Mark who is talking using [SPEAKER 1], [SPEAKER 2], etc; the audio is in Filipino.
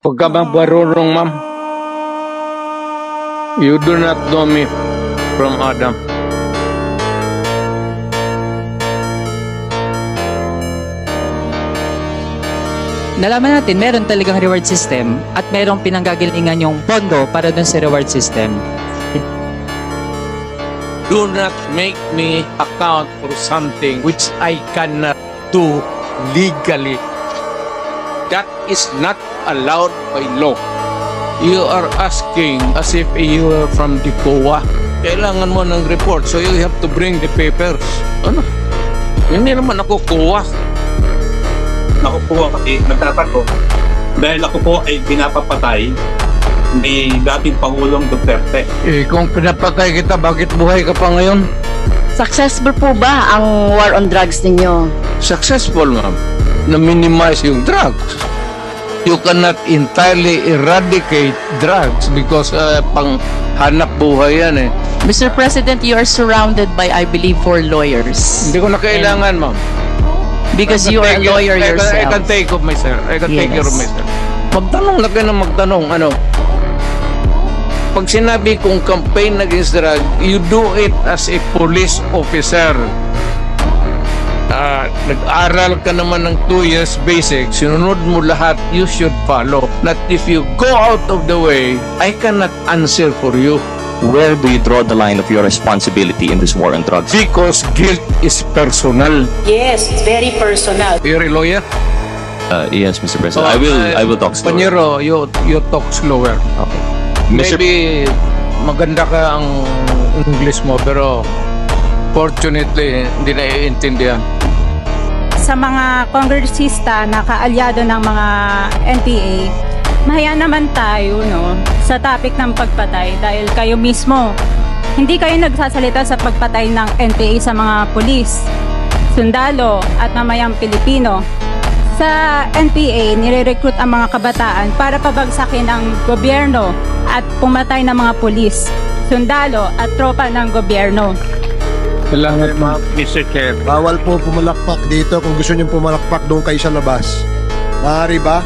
[SPEAKER 1] Huwag ka magbarurong, ma'am. You do not know me from Adam.
[SPEAKER 2] Nalaman natin meron talagang reward system at merong pinanggagalingan yung pondo para dun sa reward system.
[SPEAKER 1] Do not make me account for something which I cannot do legally. That is not allowed by law. You are asking as if you are from the COA. Kailangan mo ng report, so you have to bring the papers. Ano? Hindi naman ako COA.
[SPEAKER 3] Ako po kasi nagtatanong dahil ako po ay pinapapatay ni dating Pangulong Duterte.
[SPEAKER 1] Eh, kung pinapatay kita, bakit buhay ka pa ngayon?
[SPEAKER 4] Successful po ba ang war on drugs ninyo?
[SPEAKER 1] Successful, ma'am. Na-minimize yung drugs. You cannot entirely eradicate drugs because pang hanap buhay yan eh.
[SPEAKER 5] Mr. President, you are surrounded by, I believe, 4 lawyers.
[SPEAKER 1] Hindi ko na kailangan, ma'am.
[SPEAKER 5] Because you are a lawyer
[SPEAKER 1] I
[SPEAKER 5] yourself.
[SPEAKER 1] can take of myself. I can take care of
[SPEAKER 5] Yes.
[SPEAKER 1] myself. Magtanong na kayo ng magtanong. Ano? Pag sinabi kong campaign against drug, you do it as a police officer. Nag-aral ka naman ng 2 years basic, sinunod mo lahat, you should follow. Not if you go out of the way, I cannot answer for you.
[SPEAKER 6] Where do you draw the line of your responsibility in this war on drugs?
[SPEAKER 1] Because guilt is personal.
[SPEAKER 4] Yes, it's very personal.
[SPEAKER 1] You're a lawyer?
[SPEAKER 6] Yes, Mr. President. I will talk slower.
[SPEAKER 1] Panyero, you talk slower.
[SPEAKER 6] Okay. Mr.
[SPEAKER 1] Maybe maganda ka ang English mo, pero fortunately, hindi naiintindihan.
[SPEAKER 7] Sa mga kongresista na kaalyado ng mga NPA, mahaya naman tayo sa topic ng pagpatay dahil kayo mismo, hindi kayo nagsasalita sa pagpatay ng NPA sa mga pulis, sundalo at mamayang Pilipino. Sa NPA, nire-recruit ang mga kabataan para pabagsakin ang gobyerno at pumatay ng mga pulis, sundalo at tropa ng gobyerno.
[SPEAKER 1] Salamat, ma'am. Mr. Chair.
[SPEAKER 8] Bawal po pumalakpak dito. Kung gusto niyo pumalakpak, doon kayo sa labas. Maaari ba?